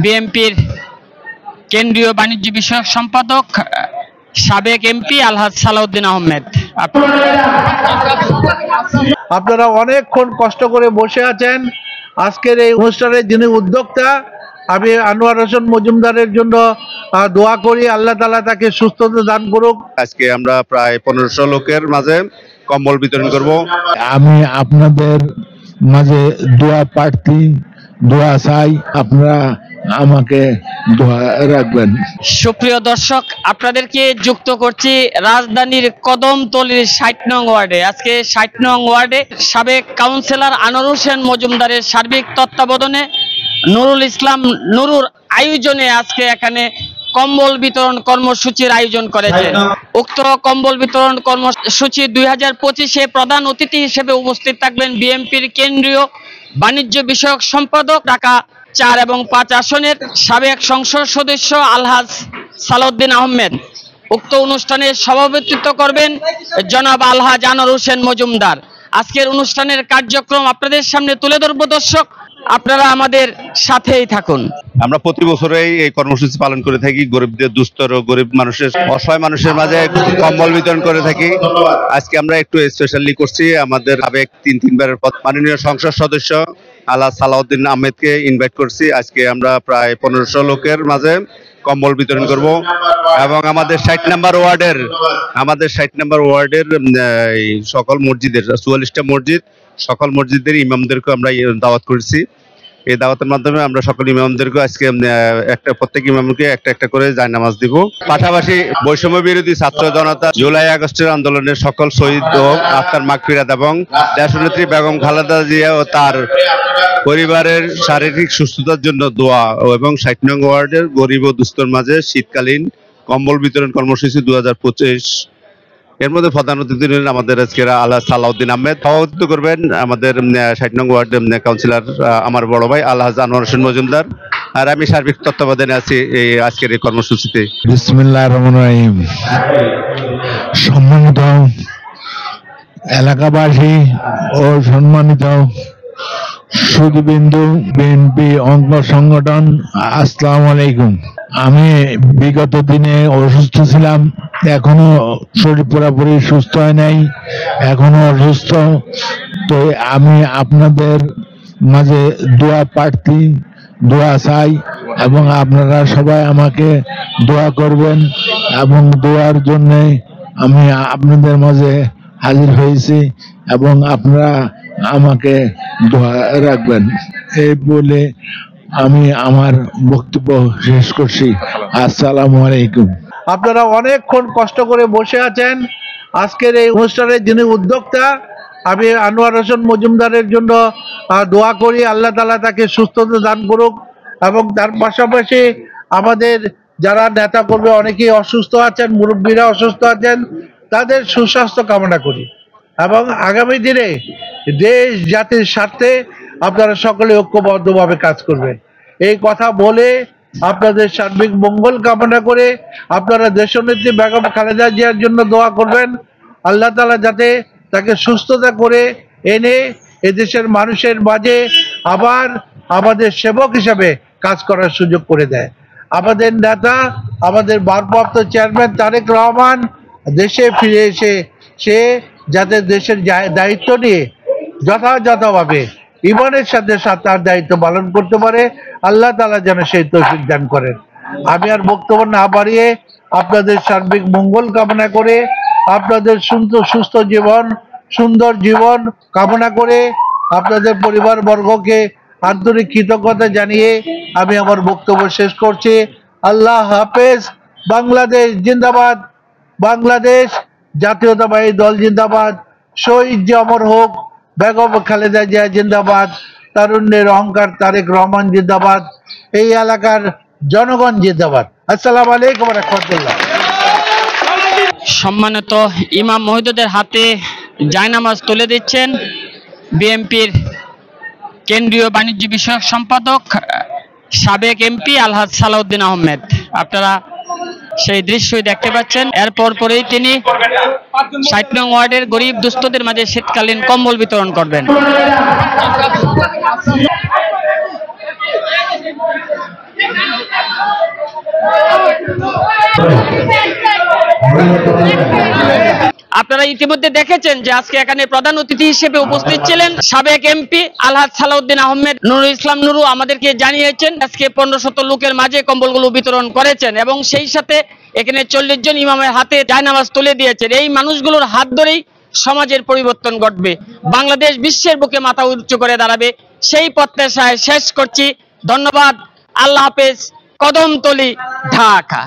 বিএনপির কেন্দ্রীয় বাণিজ্য বিষয়ক সম্পাদক সাবেক এমপি আলহাজ সালাউদ্দিন আহমেদ। আপনারা অনেকক্ষণ কষ্ট করে বসে আছেন। আজকের এই অনুষ্ঠানের যিনি উদ্যোক্তা, আমি আনোয়ার হোসেন মজুমদারের জন্য দোয়া করি, আল্লাহ তাআলা তাকে সুস্থতা দান করুক। আজকে আমরা প্রায় 1500 লোকের মাঝে কম্বল বিতরণ করব। আমি আপনাদের মাঝে দোয়া প্রার্থী, দোয়া চাই, আপনারা আমাকে দোয়া রাখবেন। সুপ্রিয় দর্শক, আপনাদেরকে যুক্ত করছি রাজধানীর কদমতলীর 60 নং ওয়ার্ডে। আজকে 60 নং ওয়ার্ডে সাবেক কাউন্সিলর আনোয়ার হোসেন মজুমদারের সার্বিক তত্ত্বাবধানে নুরুল ইসলাম নুরুর আয়োজনে আজকে এখানে কম্বল বিতরণ কর্মসূচির আয়োজন করেছে। উক্ত কম্বল বিতরণ কর্মসূচি 2025-এ প্রধান অতিথি হিসেবে উপস্থিত থাকবেন বিএনপির কেন্দ্রীয় বাণিজ্য বিষয়ক সম্পাদক ঢাকা 4 এবং 5 আসনের সাবেক সংসদ সদস্য আলহাজ সালাউদ্দিন আহমেদ। উক্ত অনুষ্ঠানে সভাপতিত্ব করবেন জনাব আলহাজ আনোয়ার হোসেন মজুমদার। আজকের অনুষ্ঠানের কার্যক্রম আপনাদের সামনে তুলে ধরব। দর্শক, আপনারা আমাদের সাথেই থাকুন। আমরা প্রতি বছরেই এই কর্মসূচি পালন করে থাকি। গরিবদের, দুস্থর ও গরিব মানুষের, অসহায় মানুষের মাঝে কম্বল বিতরণ করে থাকি। আজকে আমরা একটু স্পেশালি করছি। আমাদের সাবেক 3 বারের মাননীয় সংসদ সদস্য আলহাজ সালাউদ্দিন আহমেদকে ইনভাইট করছি। আজকে আমরা প্রায় 1500 লোকের মাঝে কম্বল বিতরণ করব এবং আমাদের 60 নম্বর ওয়ার্ডের সকল মসজিদের 44টা মসজিদ, সকল মসজিদের ইমামদেরকে আমরা দাওয়াত করেছি। এই দাওয়াতের মাধ্যমে আমরা সকল ইমামদেরকে আজকে প্রত্যেক ইমামকে একটা করে জায়নামাজ দিব। পাশাপাশি বৈষম্য বিরোধী ছাত্র জনতা জুলাই আগস্টের আন্দোলনের সকল শহীদ ও আত্মার মাগফিরাত এবং দেশনেত্রী বেগম খালেদা জিয়া ও তার পরিবারের শারীরিক সুস্থতার জন্য দোয়া এবং 60 নং ওয়ার্ডের গরিব ও দুস্থর মাঝে শীতকালীন কম্বল বিতরণ কর্মসূচি 2025। এর মধ্যে প্রধান অতিথি আমাদের আজকের আলহাজ সালাউদ্দিন আহমেদ। সভাপতিত্ব করবেন আমাদের 60 নং ওয়ার্ড কাউন্সিলর আমার বড় ভাই আলহাজ আনোয়ার হোসেন মজুমদার, আর আমি সার্বিক তত্ত্বাবধানে আছি এই আজকের এই কর্মসূচিতে। বিসমিল্লাহির রহমানির রহিম। সম্মানিত এলাকাবাসী ও সম্মানিত সুধীবৃন্দ, বিএনপি অঙ্গ সংগঠন, আসসালামু আলাইকুম। আমি বিগত দিনে অসুস্থ ছিলাম, এখনো শরীর পুরোপুরি সুস্থ হয় নাই, এখনো অসুস্থ। তো আমি আপনাদের মাঝে দোয়া প্রার্থী, দোয়া চাই এবং আপনারা সবাই আমাকে দোয়া করবেন এবং দোয়ার জন্যে আমি আপনাদের মাঝে হাজির হয়েছি এবং আপনারা আমাকে দোয়া রাখবেন। এই বলে আমি আমার বক্তব্য শেষ করছি। আসসালামু আলাইকুম। আপনারা অনেকক্ষণ কষ্ট করে বসে আছেন। আজকের এই অনুষ্ঠানের যিনি উদ্যোক্তা, আমি আনোয়ার হোসেন মজুমদারের জন্য দোয়া করি, আল্লাহ তাআলা তাকে সুস্থতা দান করুক এবং তার পাশাপাশি আমাদের যারা নেতা কর্মী অনেকেই অসুস্থ আছেন, মুরব্বীরা অসুস্থ আছেন, তাদের সুস্বাস্থ্য কামনা করি এবং আগামী দিনে দেশ জাতির স্বার্থে আপনারা সকলে ঐক্যবদ্ধভাবে কাজ করবেন। এই কথা বলে আপনাদের সার্বিক মঙ্গল কামনা করে আপনারা দেশনেত্রী বেগম খালেদা জিয়ার জন্য দোয়া করবেন। আল্লাহ তাআলা যাতে তাকে সুস্থতা করে এনে এদেশের মানুষের মাঝে আবার আমাদের সেবক হিসেবে কাজ করার সুযোগ করে দেয়। আমাদের নেতা, আমাদের ভারপ্রাপ্ত চেয়ারম্যান তারেক রহমান দেশে ফিরে এসে সে যাতে দেশের দায়িত্ব নিয়ে যথাযথভাবে ইমানের সাথে তার দায়িত্ব পালন করতে পারে, আল্লাহ তাআলা যেন সেই তৌফিক দান করেন। আমি আর বক্তব্য না বাড়িয়ে আপনাদের সার্বিক মঙ্গল কামনা করে, আপনাদের সুস্থ জীবন, সুন্দর জীবন কামনা করে আপনাদের পরিবার বর্গকে আন্তরিক কৃতজ্ঞতা জানিয়ে আমি আমার বক্তব্য শেষ করছি। আল্লাহ হাফেজ। বাংলাদেশ জিন্দাবাদ, বাংলাদেশ জাতীয়তাবাদী দল জিন্দাবাদ, শহীদ যে অমর হোক বেগম খালেদা জিয়া জিন্দাবাদ, তারুণ্যের অহংকার তারেক রহমান জিন্দাবাদ, এই এলাকার জনগণ জিন্দাবাদ। আসসালামু আলাইকুম ওয়া রাহমাতুল্লাহ। সম্মানিত ইমাম মহোদয়দের হাতে জায়নামাজ তুলে দিচ্ছেন বিএনপির কেন্দ্রীয় বাণিজ্য বিষয়ক সম্পাদক সাবেক এমপি আলহাজ সালাউদ্দিন আহমেদ। আপনারা সেই দৃশ্যই দেখতে পাচ্ছেন। এরপর পরেই তিনি 60 নং ওয়ার্ডের গরিব দুস্থদের মাঝে শীতকালীন কম্বল বিতরণ করবেন। আপনারা ইতিমধ্যে দেখেছেন যে আজকে এখানে প্রধান অতিথি হিসেবে উপস্থিত ছিলেন সাবেক এমপি আলহাজ সালাউদ্দিন আহমেদ নুরুল ইসলাম নুরু। আমাদেরকে জানিয়েছেন আজকে 1500 লোকের মাঝে কম্বলগুলো বিতরণ করেছেন এবং সেই সাথে এখানে 40 জন ইমামের হাতে জায়নামাজ তুলে দিয়েছেন। এই মানুষগুলোর হাত ধরেই সমাজের পরিবর্তন ঘটবে, বাংলাদেশ বিশ্বের বুকে মাথা উঁচু করে দাঁড়াবে, সেই প্রত্যাশায় শেষ করছি। ধন্যবাদ, আল্লাহ হাফেজ। কদমতলী, ঢাকা।